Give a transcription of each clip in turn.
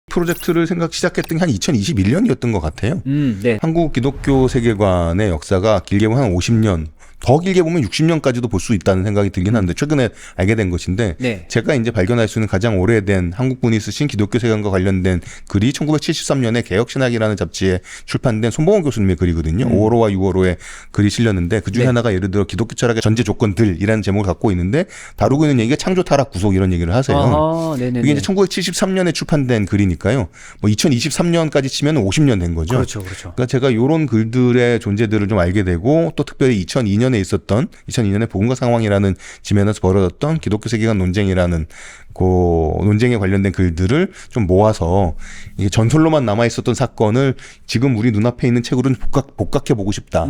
프로젝트를 시작했던 게 한 2021년이었던 것 같아요. 네. 한국 기독교 세계관의 역사가 길게 보면 한 50년, 더 길게 보면 60년까지도 볼 수 있다는 생각이 들긴 하는데 최근에 알게 된 것인데 네. 제가 이제 발견할 수 있는 가장 오래된 한국분이 쓰신 기독교 세계관과 관련된 글이 1973년에 개혁신학이라는 잡지에 출판된 손봉원 교수님의 글이거든요. 5월호와 6월호에 글이 실렸는데 그중에 네. 하나가 예를 들어 기독교 철학의 전제 조건들이라는 제목을 갖고 있는데 다루고 있는 얘기가 창조, 타락, 구속 이런 얘기를 하세요. 아하, 네네네. 이게 이제 1973년에 출판된 글이니까요. 뭐 2023년까지 치면 50년 된 거죠. 그렇죠. 그러니까 제가 이런 글들의 존재들을 좀 알게 되고 또 특별히 2002년에 있었던 2002년에 복음과 상황이라는 지면에서 벌어졌던 기독교 세계관 논쟁이라는 그 논쟁에 관련된 글들을 좀 모아서 이게 전설로만 남아 있었던 사건을 지금 우리 눈앞에 있는 책으로 복각해 보고 싶다.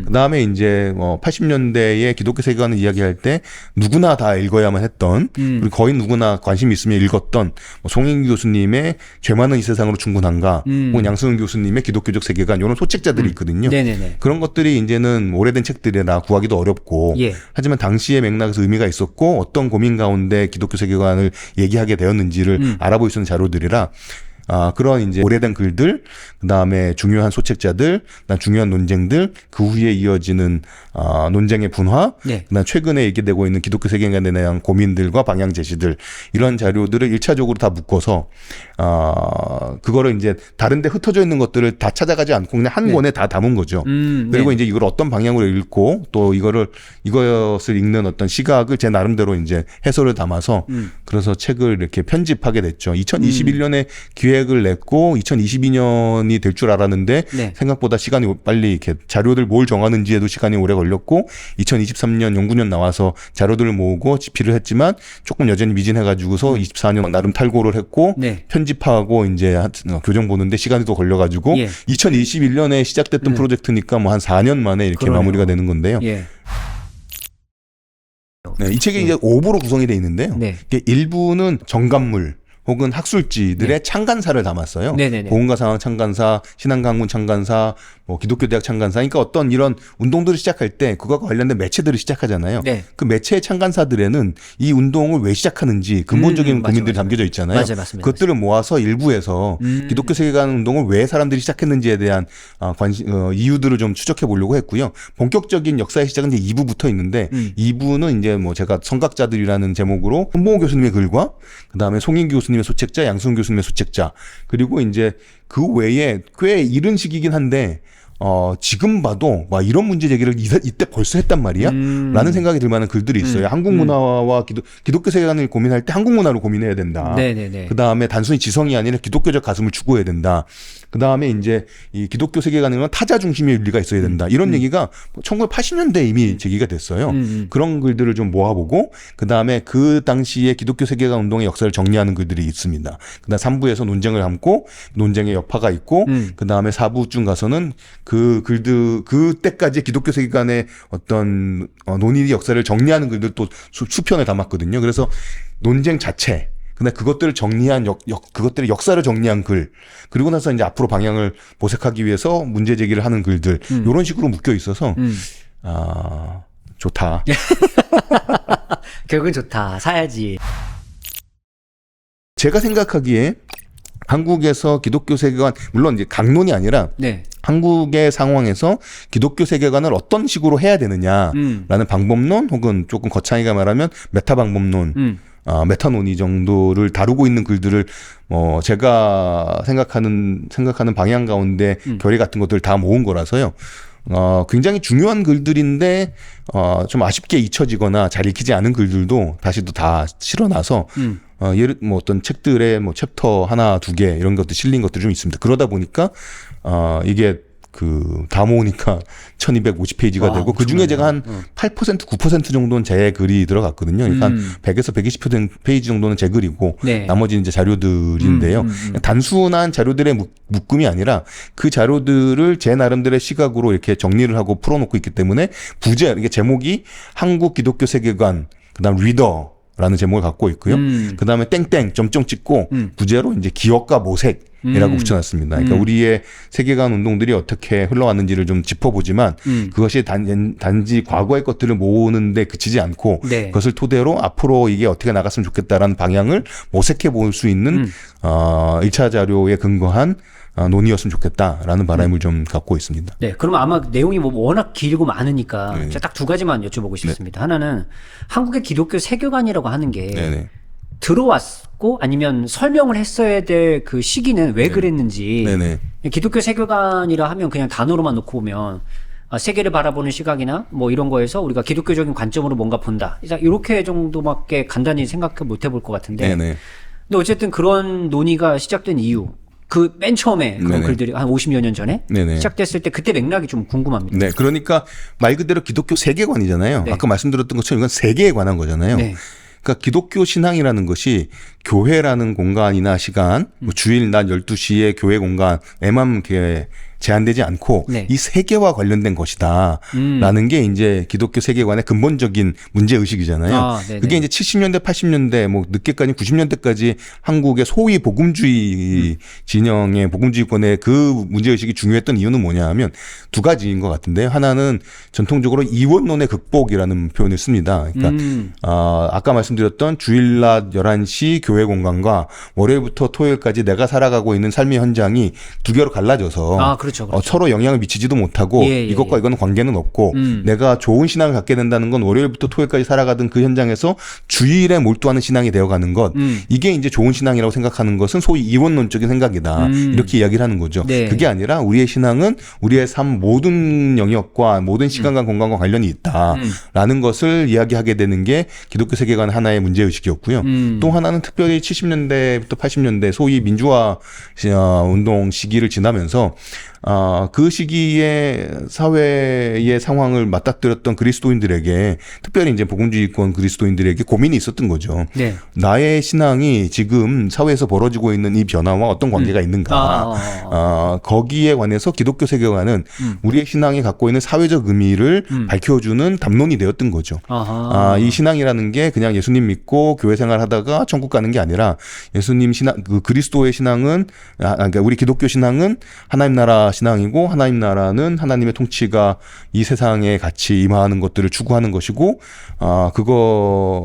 그다음에 이제 80년대에 기독교 세계관을 이야기할 때 누구나 다 읽어야만 했던 그리고 거의 누구나 관심 있으면 읽었던 송인규 교수님의 죄 많은 이 세상으로 충분한가 혹은 양승훈 교수님의 기독교적 세계관 이런 소책자들이 있거든요. 네네네. 그런 것들이 이제는 오래된 책들이라 구하기도 어렵고 예. 하지만 당시의 맥락에서 의미가 있었고 어떤 고민 가운데 기독교 세계관을 얘기하게 되었는지를 알아볼 수 있는 자료들이라 그런 이제 오래된 글들, 그 다음에 중요한 소책자들, 그다음 중요한 논쟁들, 그 후에 이어지는 논쟁의 분화, 네. 그다음 최근에 얘기되고 있는 기독교 세계관에 대한 고민들과 방향 제시들 이런 자료들을 1차적으로 다 묶어서 그거를 이제 다른데 흩어져 있는 것들을 다 찾아가지 않고 그냥 한 네. 권에 다 담은 거죠. 그리고 네. 이제 이걸 어떤 방향으로 읽고 또 이것을 읽는 어떤 시각을 제 나름대로 이제 해설을 담아서 그래서 책을 이렇게 편집하게 됐죠. 2021년에 기획을 냈고 2022년이 될 줄 알았는데 네. 생각보다 시간이 빨리 이렇게 자료들 뭘 정하는지에도 시간이 오래 걸렸고 2023년 연구년 나와서 자료들을 모으고 집필을 했지만 조금 여전히 미진해가지고서 24년 나름 탈고를 했고 네. 편집하고 이제 교정 보는데 시간이 또 걸려가지고 예. 2021년에 시작됐던 프로젝트니까 뭐 한 4년 만에 이렇게 그러네요. 마무리가 되는 건데요. 예. 네, 이 책이 이제 5부로 구성이 되어 있는데요. 네. 이게 일부는 정간물 혹은 학술지들의 네. 창간사를 담았어요. 네네네. 복음과 상황 창간사, 신앙강문 창간사, 뭐 기독교대학 창간사. 그러니까 어떤 이런 운동들을 시작할 때 그것과 관련된 매체들을 시작하잖아요. 네. 그 매체의 창간사들에는 이 운동을 왜 시작하는지 근본적인 맞아, 고민들이 맞아. 담겨져 있잖아요. 맞아요, 맞습니다. 그것들을 모아서 일부에서 기독교 세계관 운동을 왜 사람들이 시작했는지에 대한 이유들을 좀 추적해 보려고 했고요. 본격적인 역사의 시작은 이제 2부부터 있는데 2부는 이제 뭐 제가 성각자들이라는 제목으로 손봉호 교수님의 글과 그다음에 송인규 교수님의 소책자, 양승훈 교수님의 소책자 그리고 이제 그 외에 꽤 이른 시기긴 한데 지금 봐도 막 이런 문제 제기를 이때 벌써 했단 말이야? 라는 생각이 들 만한 글들이 있어요. 한국 문화와 기독교 세계관을 고민할 때 한국 문화를 고민해야 된다. 네네네. 그 다음에 단순히 지성이 아니라 기독교적 가슴을 추구해야 된다. 그 다음에 이제 이 기독교 세계관에는 타자 중심의 윤리가 있어야 된다. 이런 얘기가 1980년대에 이미 제기가 됐어요. 그런 글들을 좀 모아보고 그 다음에 그 당시에 기독교 세계관 운동의 역사를 정리하는 글들이 있습니다. 그 다음 3부에서 논쟁을 담고 논쟁의 여파가 있고 그 다음에 4부쯤 가서는 그 글들 그때까지 기독교 세계관의 어떤 논의 역사를 정리하는 글들 또 수편을 담았거든요. 그래서 논쟁 자체 근데 그것들을 정리한 그것들의 역사를 정리한 글 그리고 나서 이제 앞으로 방향을 모색하기 위해서 문제 제기를 하는 글들 이런 식으로 묶여 있어서 좋다. 결국은 좋다. 사야지. 제가 생각하기에 한국에서 기독교 세계관 물론 이제 강론이 아니라 네. 한국의 상황에서 기독교 세계관을 어떤 식으로 해야 되느냐라는 방법론 혹은 조금 거창하게 말하면 메타 방법론 메타 논의 정도를 다루고 있는 글들을 제가 생각하는 방향 가운데 결의 같은 것들을 다 모은 거라서요. 굉장히 중요한 글들인데 좀 아쉽게 잊혀지거나 잘 읽히지 않은 글들도 다시 또 다 실어놔서 예를 뭐 어떤 책들의 뭐 챕터 하나 두 개 이런 것들 실린 것들이 좀 있습니다. 그러다 보니까 이게 다 모으니까 1250페이지가 되고 그 중에 제가 한 8% 9% 정도는 제 글이 들어갔거든요. 그러니까 한 100에서 120페이지 정도는 제 글이고 네. 나머지는 이제 자료들인데요. 단순한 자료들의 묶음이 아니라 그 자료들을 제 나름대로의 시각으로 이렇게 정리를 하고 풀어놓고 있기 때문에 이게 제목이 한국 기독교 세계관 그다음 리더 라는 제목을 갖고 있고요. 그 다음에 땡땡 점점 찍고 부제로 이제 기억과 모색 붙여놨습니다. 그러니까 우리의 세계관 운동들이 어떻게 흘러왔는지를 좀 짚어보지만 그것이 단지 과거의 것들을 모으는데 그치지 않고 네. 그것을 토대로 앞으로 이게 어떻게 나갔으면 좋겠다라는 방향을 모색해 볼 수 있는 1차 자료에 근거한 논의였으면 좋겠다라는 바람을 좀 갖고 있습니다. 네, 그럼 아마 내용이 뭐 워낙 길고 많으니까 네. 제가 딱 두 가지만 여쭤보고 싶습니다. 하나는 한국의 기독교 세계관이라고 하는 게 네네. 들어왔고 아니면 설명을 했어야 될 그 시기는 왜 그랬는지 네네. 기독교 세계관이라 하면 그냥 단어로만 놓고 보면 세계를 바라보는 시각이나 뭐 이런 거에서 우리가 기독교적인 관점으로 뭔가 본다. 이렇게 정도밖에 간단히 생각해 못 해볼 것 같은데. 네네. 근데 어쨌든 그런 논의가 시작된 이유. 그 맨 처음에 그런 네네. 글들이 한 50여 년 전에 네네. 시작됐을 때 그때 맥락이 좀 궁금합니다. 네, 그러니까 말 그대로 기독교 세계관이잖아요. 네. 아까 말씀드렸던 것처럼 이건 세계에 관한 거잖아요. 네. 그러니까 기독교 신앙이라는 것이 교회라는 공간이나 시간, 뭐 주일 낮 12시에 교회 공간에만 이렇게 제한되지 않고 네. 이 세계와 관련된 것이다. 라는 게 이제 기독교 세계관의 근본적인 문제의식이잖아요. 네네. 그게 이제 70년대, 80년대, 뭐 늦게까지 90년대까지 한국의 소위 복음주의 진영의 복음주의권의 그 문제의식이 중요했던 이유는 뭐냐 하면 두 가지인 것 같은데요. 하나는 전통적으로 이원론의 극복이라는 표현을 씁니다. 그러니까 아까 말씀드렸던 주일낮 11시 교회 공간과 월요일부터 토요일까지 내가 살아가고 있는 삶의 현장이 두 개로 갈라져서 그렇죠. 서로 영향을 미치지도 못하고 이것과 이거는 관계는 없고 내가 좋은 신앙을 갖게 된다는 건 월요일부터 토요일까지 살아가던 그 현장에서 주일에 몰두하는 신앙이 되어가는 것 이게 이제 좋은 신앙이라고 생각하는 것은 소위 이원론적인 생각이다. 이렇게 이야기를 하는 거죠. 네. 그게 아니라 우리의 신앙은 우리의 삶 모든 영역과 모든 시간과 공간과 관련이 있다라는 것을 이야기하게 되는 게 기독교 세계관 하나의 문제의식이었고요. 또 하나는 특별히 70년대부터 80년대 소위 민주화 운동 시기를 지나면서 그 시기에 사회의 상황을 맞닥뜨렸던 그리스도인들에게 특별히 이제 복음주의권 그리스도인들에게 고민이 있었던 거죠. 네. 나의 신앙이 지금 사회에서 벌어지고 있는 이 변화와 어떤 관계가 있는가. 거기에 관해서 기독교 세계관은 우리의 신앙이 갖고 있는 사회적 의미를 밝혀주는 담론이 되었던 거죠. 이 신앙이라는 게 그냥 예수님 믿고 교회 생활하다가 천국 가는 게 아니라 예수님 신앙, 그 그리스도의 신앙은 그러니까 우리 기독교 신앙은 하나님 나라 신앙이고 하나님 나라는 하나님의 통치가 이 세상에 같이 임하는 것들을 추구하는 것이고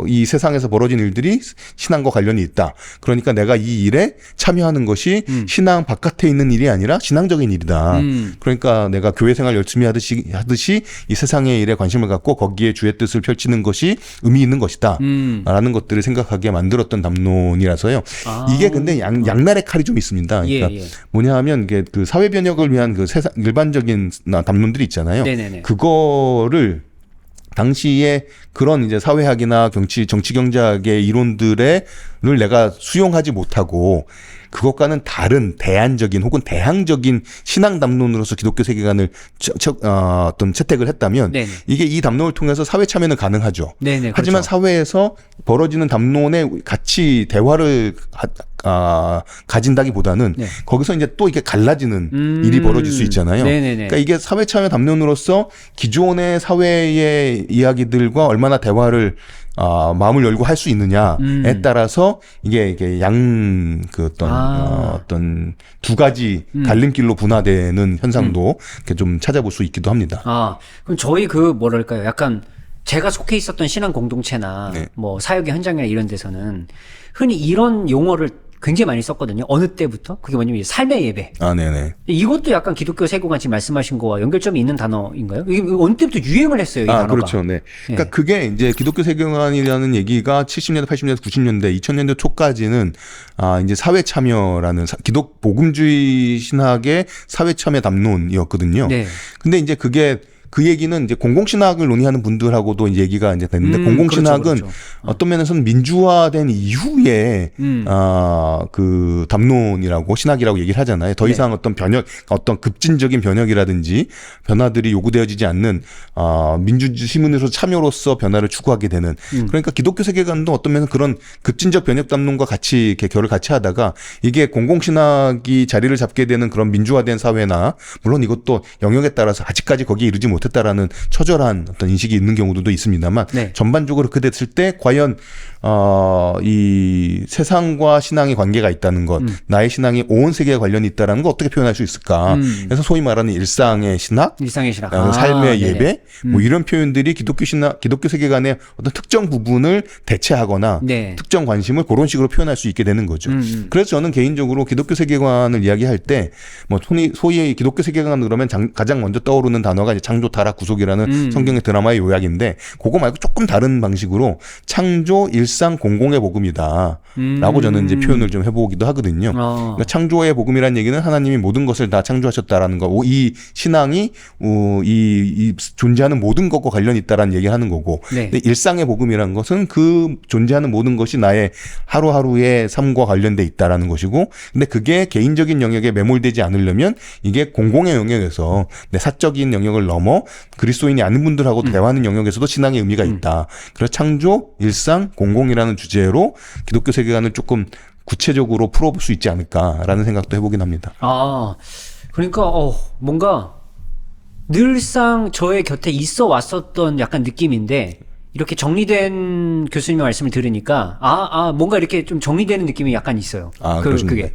이 세상에서 벌어진 일들이 신앙과 관련이 있다. 그러니까 내가 이 일에 참여하는 것이 신앙 바깥에 있는 일이 아니라 신앙적인 일이다. 그러니까 내가 교회 생활 열심히 하듯이 이 세상의 일에 관심을 갖고 거기에 주의 뜻을 펼치는 것이 의미 있는 것이다. 라는 것들을 생각하게 만들었던 담론이라서요. 이게 근데 양날의 칼이 좀 있습니다. 그러니까 뭐냐 하면 이게 그 사회 변혁을 위한 그 세상 일반적인 담론들이 있잖아요. 네네네. 그거를 당시에 그런 이제 사회학이나 정치 경제학의 이론들을 내가 수용하지 못하고 그것과는 다른 대안적인 혹은 대항적인 신앙 담론으로서 기독교 세계관을 어떤 채택을 했다면 네네. 이게 이 담론을 통해서 사회 참여는 가능하죠. 네네, 하지만 그렇죠. 사회에서 벌어지는 담론에 같이 대화를 가진다기보다는 네. 거기서 이제 또 이게 갈라지는 일이 벌어질 수 있잖아요. 네네네. 그러니까 이게 사회 참여 담론으로서 기존의 사회의 이야기들과 얼마나 대화를 마음을 열고 할 수 있느냐에 따라서 이게 어떤 두 가지 갈림길로 분화되는 현상도 이렇게 좀 찾아볼 수 있기도 합니다. 그럼 저희 뭐랄까요? 약간 제가 속해 있었던 신앙 공동체나 네. 뭐 사역의 현장이나 이런 데서는 흔히 이런 용어를 굉장히 많이 썼거든요. 어느 때부터? 그게 뭐냐면 삶의 예배. 네네. 이것도 약간 기독교 세계관 지금 말씀하신 거와 연결점이 있는 단어인가요? 이게 어느 때부터 유행을 했어요, 이 단어가. 그렇죠. 네. 그러니까 그게 이제 기독교 세계관이라는 얘기가 70년대, 80년대, 90년대, 2000년대 초까지는 이제 사회 참여라는 기독 복음주의 신학의 사회 참여 담론이었거든요. 네. 근데 이제 그게 그 얘기는 이제 공공신학을 논의하는 분들하고도 이제 얘기가 이제 됐는데 공공신학은 그렇죠. 어떤 면에서는 민주화된 이후에 그 담론이라고 신학이라고 얘기를 하잖아요. 더 이상 어떤 어떤 급진적인 변혁이라든지 변화들이 요구되어지지 않는 민주시민으로서 참여로서 변화를 추구하게 되는 그러니까 기독교 세계관도 어떤 면에서 그런 급진적 변혁 담론과 같이 이렇게 결을 같이 하다가 이게 공공신학이 자리를 잡게 되는 그런 민주화된 사회나 물론 이것도 영역에 따라서 아직까지 거기에 이르지 못했다라는 처절한 어떤 인식이 있는 경우도 있습니다만 네. 전반적으로 그렇게 됐을 때 과연 이 세상과 신앙의 관계가 있다는 것, 나의 신앙이 온 세계에 관련이 있다는 거 어떻게 표현할 수 있을까? 그래서 소위 말하는 일상의 신학, 삶의 예배, 뭐 이런 표현들이 기독교 세계관의 어떤 특정 부분을 대체하거나 특정 관심을 그런 식으로 표현할 수 있게 되는 거죠. 그래서 저는 개인적으로 기독교 세계관을 이야기할 때 뭐 소위 기독교 세계관 그러면 가장 먼저 떠오르는 단어가 이제 창조, 타락, 구속이라는 성경의 드라마의 요약인데 그거 말고 조금 다른 방식으로 창조, 일상, 공공의 복음이다 라고 저는 이제 표현을 좀 해보기도 하거든요. 그러니까 창조의 복음이라는 얘기는 하나님이 모든 것을 다 창조하셨다라는 거, 이 신앙이 이 존재하는 모든 것과 관련이 있다라는 얘기를 하는 거고, 근데 일상의 복음이라는 것은 그 존재하는 모든 것이 나의 하루하루의 삶과 관련돼 있다라는 것이고, 근데 그게 개인적인 영역에 매몰되지 않으려면 이게 공공의 영역에서 내 사적인 영역을 넘어 그리스도인이 아닌 분들하고 대화하는 영역에서도 신앙의 의미가 있다. 그래서 창조, 일상, 공공이라는 주제로 기독교 세계관을 조금 구체적으로 풀어볼 수 있지 않을까라는 생각도 해보긴 합니다. 그러니까 뭔가 늘상 저의 곁에 있어 왔었던 약간 느낌인데 이렇게 정리된 교수님의 말씀을 들으니까 뭔가 이렇게 좀 정리되는 느낌이 약간 있어요. 그게.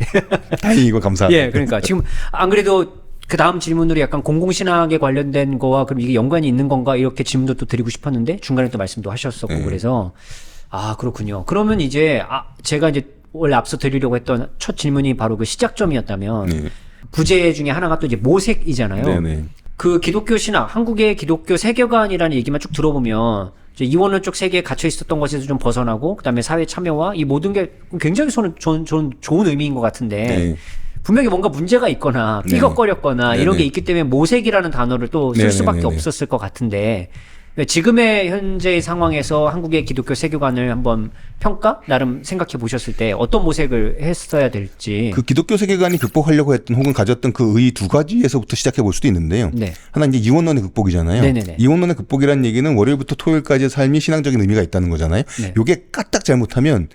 다행이고 감사합니다. 예, 그러니까 지금 안 그래도 그 다음 질문으로 약간 공공신학에 관련된 거와 그럼 이게 연관이 있는 건가 이렇게 질문도 또 드리고 싶었는데 중간에 또 말씀도 하셨었고 그래서 그렇군요. 그러면 이제 제가 이제 원래 앞서 드리려고 했던 첫 질문이 바로 그 시작점이었다면 부제 중에 하나가 또 이제 모색이잖아요. 네네. 그 기독교 신학, 한국의 기독교 세계관이라는 얘기만 쭉 들어보면 이제 이원론적 세계에 갇혀 있었던 것에서 좀 벗어나고 그다음에 사회 참여와 이 모든 게 굉장히 저는 좋은 의미인 것 같은데 분명히 뭔가 문제가 있거나 삐걱거렸거나 이런 게 있기 때문에 모색이라는 단어를 또 쓸 수밖에 없었을 것 같은데 지금의 현재의 상황에서 한국의 기독교 세계관을 한번 나름 생각해 보셨을 때 어떤 모색을 했어야 될지. 그 기독교 세계관이 극복하려고 했던 혹은 가졌던 그 의 두 가지에서부터 시작해 볼 수도 있는데요. 하나 이제 이원론의 극복이잖아요. 이원론의 극복이라는 얘기는 월요일부터 토요일까지의 삶이 신앙적인 의미가 있다는 거잖아요. 요게 까딱 잘못하면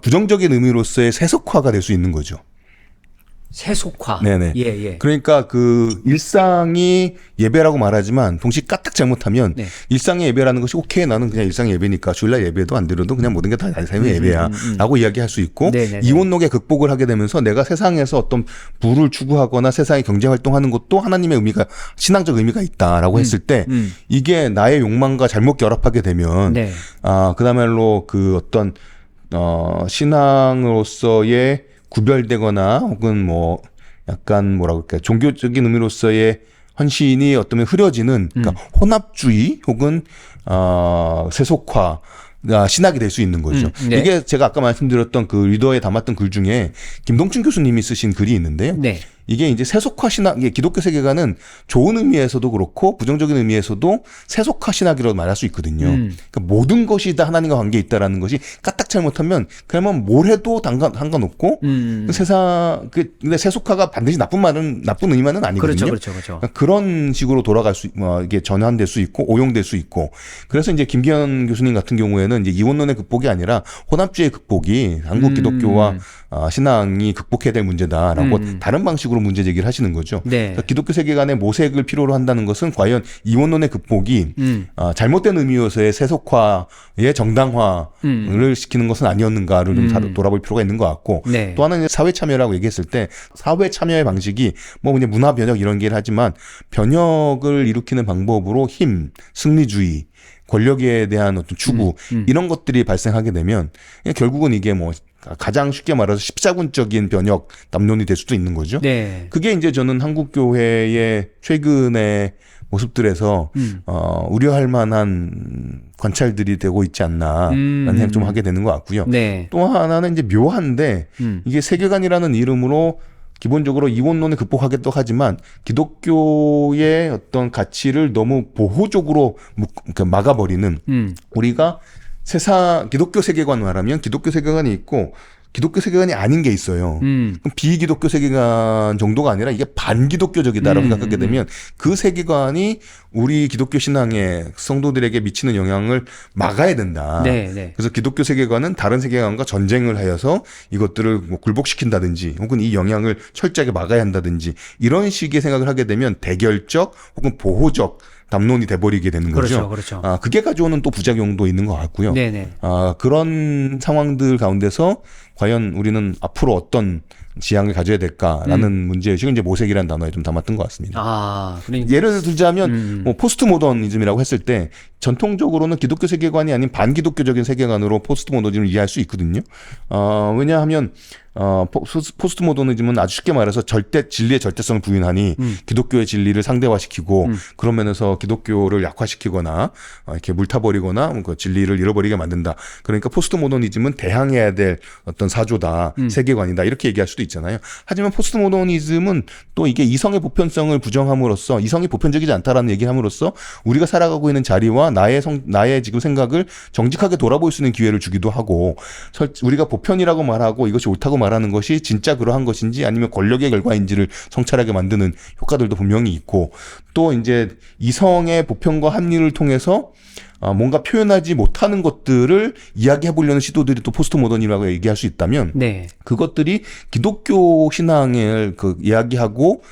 부정적인 의미로서의 세속화가 될 수 있는 거죠. 세속화. 네네. 예. 그러니까 그 일상이 예배라고 말하지만 동시에 까딱 잘못하면 일상의 예배라는 것이 오케이 나는 그냥 일상의 예배니까 주일날 예배도 안 드려도 그냥 모든 게 다 내 삶의 예배야 라고 이야기할 수 있고 이원론의 극복을 하게 되면서 내가 세상에서 어떤 부를 추구하거나 세상에 경제활동하는 것도 하나님의 의미가 신앙적 의미가 있다라고 했을 때 이게 나의 욕망과 잘못 결합하게 되면 그다음에로 그 어떤 신앙으로서의 구별되거나 혹은 뭐 약간 뭐라고 할까요? 종교적인 의미로서의 헌신이 어쩌면 흐려지는 그러니까 혼합주의 혹은 세속화 신학이 될 수 있는 거죠. 이게 제가 아까 말씀드렸던 그 리더에 담았던 글 중에 김동춘 교수님이 쓰신 글이 있는데요. 이게 이제 세속화 신학, 이게 기독교 세계관은 좋은 의미에서도 그렇고 부정적인 의미에서도 세속화 신학이라고 말할 수 있거든요. 그러니까 모든 것이 다 하나님과 관계 있다라는 것이 까딱 잘못하면 그러면 뭘 해도 상관없고 근데 세속화가 반드시 나쁜 의미만은 아니거든요. 그렇죠. 그러니까 그런 식으로 돌아갈 수, 이게 전환될 수 있고 오용될 수 있고 그래서 이제 김기현 교수님 같은 경우에는 이제 이원론의 극복이 아니라 혼합주의 극복이 한국 기독교와 신앙이 극복해야 될 문제다라고 다른 방식으로 문제 제기를 하시는 거죠. 그러니까 기독교 세계관의 모색을 필요로 한다는 것은 과연 이원론의 극복이 잘못된 의미여서의 세속화의 정당화를 시키는 것은 아니었는가를 좀 돌아볼 필요가 있는 것 같고 또 하나는 사회 참여라고 얘기했을 때 사회 참여의 방식이 뭐 그냥 문화 변혁 이런 게 하지만 변혁을 일으키는 방법으로 힘, 승리주의 권력에 대한 어떤 추구 이런 것들이 발생하게 되면 결국은 이게 뭐 가장 쉽게 말해서 십자군적인 변혁 담론이 될 수도 있는 거죠. 그게 이제 저는 한국 교회의 최근의 모습들에서 우려할 만한 관찰들이 되고 있지 않나라는 생각 좀 하게 되는 것 같고요. 또 하나는 이제 묘한데 이게 세계관이라는 이름으로 기본적으로 이원론을 극복하겠다고 하지만 기독교의 어떤 가치를 너무 보호적으로 막아버리는 우리가 기독교 세계관 말하면 기독교 세계관이 있고 기독교 세계관이 아닌 게 있어요. 그럼 비기독교 세계관 정도가 아니라 이게 반기독교적이다라고 생각하게 되면 그 세계관이 우리 기독교 신앙의 성도들에게 미치는 영향을 막아야 된다. 그래서 기독교 세계관은 다른 세계관과 전쟁을 하여서 이것들을 뭐 굴복시킨다든지 혹은 이 영향을 철저하게 막아야 한다든지 이런 식의 생각을 하게 되면 대결적 혹은 보호적 담론이 돼버리게 되는 거죠. 그렇죠. 그게 가져오는 또 부작용도 있는 것 같고요. 네네. 그런 상황들 가운데서 과연 우리는 앞으로 어떤 지향을 가져야 될까라는 문제의식을 이제 모색이라는 단어에 좀 담았던 것 같습니다. 그러니까. 예를 들자면 뭐 포스트 모더니즘이라고 했을 때 전통적으로는 기독교 세계관이 아닌 반기독교적인 세계관으로 포스트 모더니즘을 이해할 수 있거든요. 왜냐하면 포스트 모더니즘은 아주 쉽게 말해서 진리의 절대성을 부인하니 기독교의 진리를 상대화시키고 그런 면에서 기독교를 약화시키거나 이렇게 물타버리거나 그 진리를 잃어버리게 만든다. 그러니까 포스트 모더니즘은 대항해야 될 어떤 사조다, 세계관이다 이렇게 얘기할 수도 있잖아요. 하지만 포스트 모더니즘은 또 이게 이성의 보편성을 부정함으로써 이성이 보편적이지 않다라는 얘기를 함으로써 우리가 살아가고 있는 자리와 나의 지금 생각을 정직하게 돌아볼 수 있는 기회를 주기도 하고 우리가 보편이라고 말하고 이것이 옳다고 말하는 것이 진짜 그러한 것인지 아니면 권력의 결과인지를 성찰하게 만드는 효과들도 분명히 있고 또 이제 이성의 보편과 합리를 통해서 뭔가 표현하지 못하는 것들을 이야기해 보려는 시도들이 또 포스트 모던이라고 얘기할 수 있다면 네. 그것들이 기독교 신앙을 이야기하고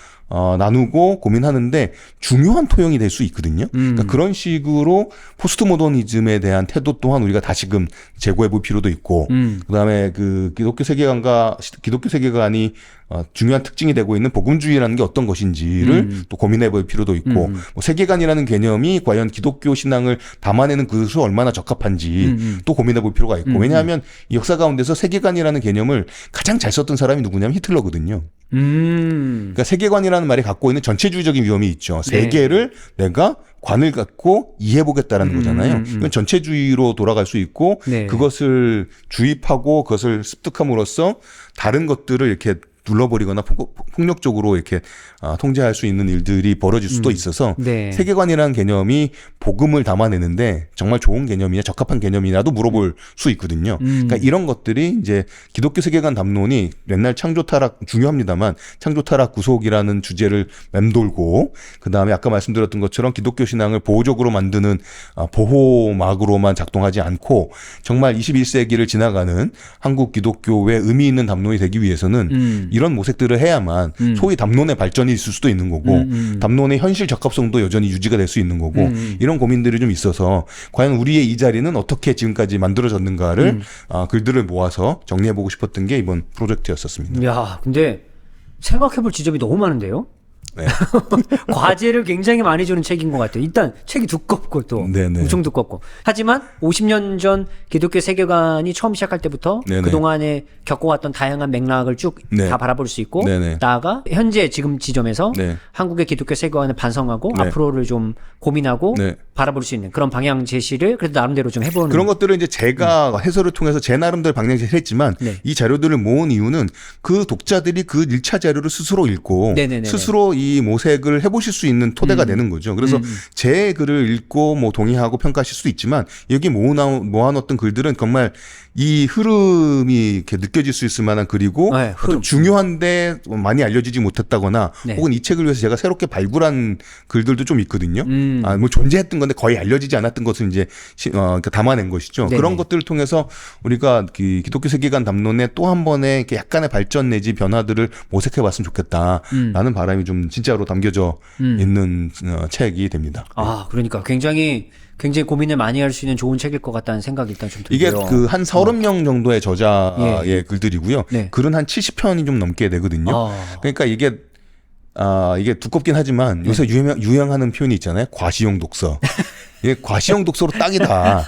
나누고 고민하는데 중요한 토형이 될 수 있거든요. 그러니까 그런 식으로 포스트 모더니즘에 대한 태도 또한 우리가 다시금 재고해 볼 필요도 있고 그다음에 그 기독교 세계관이 중요한 특징이 되고 있는 복음주의라는 게 어떤 것인지를 또 고민해 볼 필요도 있고 뭐 세계관이라는 개념이 과연 기독교 신앙을 담아내는 그것이 얼마나 적합한지 또 고민해 볼 필요가 있고 왜냐하면 이 역사 가운데서 세계관이라는 개념을 가장 잘 썼던 사람이 누구냐면 히틀러거든요. 그러니까 세계관이라는 말이 갖고 있는 전체주의적인 위험이 있죠. 세계를 내가 관을 갖고 이해해보겠다라는 거잖아요. 이건 전체주의로 돌아갈 수 있고 그것을 주입하고 그것을 습득함으로써 다른 것들을 이렇게 눌러버리거나 폭력적으로 이렇게 통제할 수 있는 일들이 벌어질 수도 있어서 세계관이라는 개념이 복음을 담아내는데 정말 좋은 개념이냐 적합한 개념이냐도 물어볼 수 있거든요. 그러니까 이런 것들이 이제 기독교 세계관 담론이 맨날 창조 타락 중요합니다만 창조 타락 구속이라는 주제를 맴돌고 그다음에 아까 말씀드렸던 것처럼 기독교 신앙을 보호적으로 만드는 보호막으로만 작동하지 않고 정말 21세기를 지나가는 한국 기독교의 의미 있는 담론이 되기 위해서는 이런 모색들을 해야만 소위 담론의 발전이 있을 수도 있는 거고 담론의 현실 적합성도 여전히 유지가 될 수 있는 거고 이런 고민들이 좀 있어서 과연 우리의 이 자리는 어떻게 지금까지 만들어졌는가를 글들을 모아서 정리해보고 싶었던 게 이번 프로젝트였었습니다. 야, 근데 생각해볼 지점이 너무 많은데요? 네. 과제를 굉장히 많이 주는 책인 것 같아요. 일단 책이 두껍고 또 엄청 두껍고. 하지만 50년 전 기독교 세계관이 처음 시작할 때부터 그동안에 겪어왔던 다양한 맥락을 쭉 다 바라볼 수 있고 나아가 현재 지금 지점에서 한국의 기독교 세계관을 반성하고 앞으로를 좀 고민하고 바라볼 수 있는 그런 방향 제시를 그래도 나름대로 좀 해보는 그런 것들을 이제 제가 해설을 통해서 제 나름대로 방향 제시를 했지만 이 자료들을 모은 이유는 그 독자들이 그 1차 자료를 스스로 읽고 스스로 이 모색을 해보실 수 있는 토대가 되는 거죠. 그래서 제 글을 읽고 뭐 동의하고 평가하실 수도 있지만 여기 모아놓았던 글들은 정말 이 흐름이 이렇게 느껴질 수 있을 만한 글이고 중요한데 많이 알려지지 못했다거나 혹은 이 책을 위해서 제가 새롭게 발굴한 글들도 좀 있거든요. 뭐 존재했던 건데 거의 알려지지 않았던 것을 이제 담아낸 것이죠. 그런 것들을 통해서 우리가 기독교 세계관 담론의 또 한 번의 이렇게 약간의 발전 내지 변화들을 모색해봤으면 좋겠다라는 바람이 좀 진짜로 담겨져 있는 책이 됩니다. 그러니까 굉장히 고민을 많이 할 수 있는 좋은 책일 것 같다는 생각이 일단 좀 들고요. 이게 그 한 40명 정도의 저자의 글들이고요. 글은 한 70편이 좀 넘게 되거든요. 그러니까 이게 두껍긴 하지만 요새 유행하는 표현이 있잖아요. 과시용 독서. 이게 과시용 독서로 딱이다.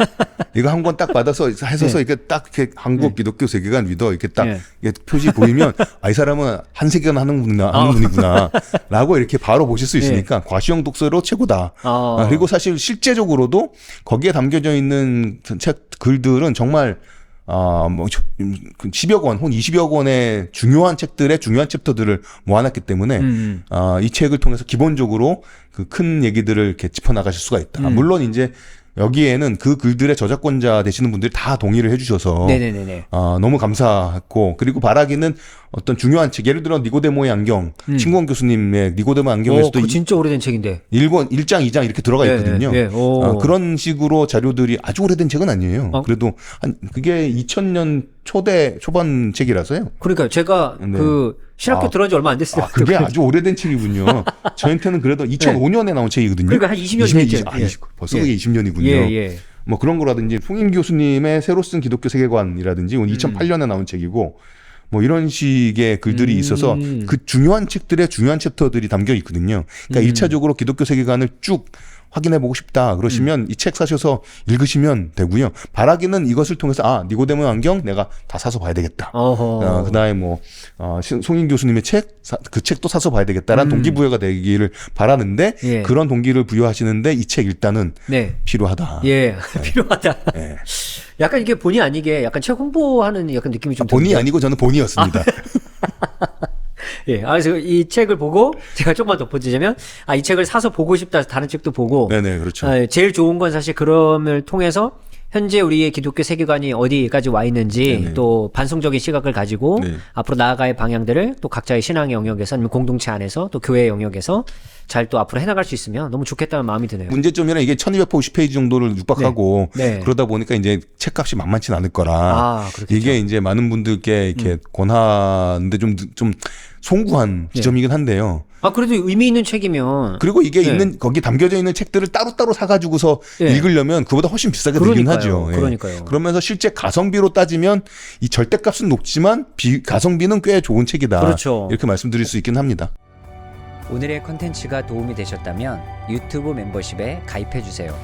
이거 한 권 딱 받아서 해서서 이렇게 딱 이렇게 한국 기독교 세계관 위더 이렇게 딱 이렇게 표시 보이면 이 사람은 한 세계관 하는 분이구나라고 이렇게 바로 보실 수 있으니까 과시용 독서로 최고다. 그리고 사실 실제적으로도 거기에 담겨져 있는 글들은 정말 뭐 10여 권 혹은 20여 권의 중요한 책들의 중요한 챕터들을 모아놨기 때문에 이 책을 통해서 기본적으로 그 큰 얘기들을 이렇게 짚어나가실 수가 있다. 물론 이제 여기에는 그 글들의 저작권자 되시는 분들이 다 동의를 해주셔서 너무 감사했고 그리고 바라기는 어떤 중요한 책, 예를 들어 니고데모의 안경, 신구원 교수님의 니고데모 안경에서도 그거 진짜 오래된 책인데. 1권, 1장, 2장 이렇게 들어가 있거든요. 그런 식으로 자료들이 아주 오래된 책은 아니에요. 그래도 그게 2000년 초반 책이라서요. 그러니까 제가 그 신학교 들어온 지 얼마 안 됐어요. 그게 아주 오래된 책이군요. 저한테는 그래도 2005년에 나온 책이거든요. 그러니까 한 20년 됐죠. 벌써 그게 20년이군요. 뭐 그런 거라든지 풍임 교수님의 새로 쓴 기독교 세계관이라든지 2008년에 나온 책이고 뭐 이런 식의 글들이 있어서 그 중요한 책들의 중요한 챕터들이 담겨 있거든요. 그러니까 1차적으로 기독교 세계관을 쭉 확인해 보고 싶다 그러시면 이 책 사셔서 읽으시면 되고요. 바라기는 이것을 통해서 니고데모 안경 내가 다 사서 봐야 되겠다. 그다음에 뭐 송인 교수님의 책, 그 책도 사서 봐야 되겠다라는 동기부여가 되기를 바라는데 그런 동기를 부여하시는데 이 책 일단은 필요하다. 필요하다. 약간 이게 본의 아니게 약간 책 홍보하는 약간 느낌이 좀 본의 아니고 저는 본의였습니다. 그래서 이 책을 보고 제가 조금만 덧붙이자면 이 책을 사서 보고 싶다 해서 다른 책도 보고 네네 그렇죠. 제일 좋은 건 사실 그럼을 통해서 현재 우리의 기독교 세계관이 어디까지 와 있는지 또 반성적인 시각을 가지고 앞으로 나아갈 방향들을 또 각자의 신앙의 영역에서 아니면 공동체 안에서 또 교회 영역에서 잘 또 앞으로 해나갈 수 있으면 너무 좋겠다는 마음이 드네요. 문제점이란 이게 1250페이지 정도를 육박하고 그러다 보니까 이제 책값이 만만치는 않을 거라 이게 이제 많은 분들께 이렇게 권하는데 좀 송구한 지점이긴 한데요. 그래도 의미 있는 책이면. 그리고 이게 거기 담겨져 있는 책들을 따로따로 사가지고서 읽으려면 그보다 훨씬 비싸게 들긴 하죠. 그러니까요. 그러면서 실제 가성비로 따지면 이 절대값은 높지만 가성비는 꽤 좋은 책이다. 그렇죠. 이렇게 말씀드릴 수 있긴 합니다. 오늘의 컨텐츠가 도움이 되셨다면 유튜브 멤버십에 가입해주세요.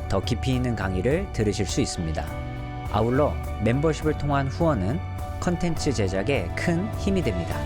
더 깊이 있는 강의를 들으실 수 있습니다. 아울러 멤버십을 통한 후원은 컨텐츠 제작에 큰 힘이 됩니다.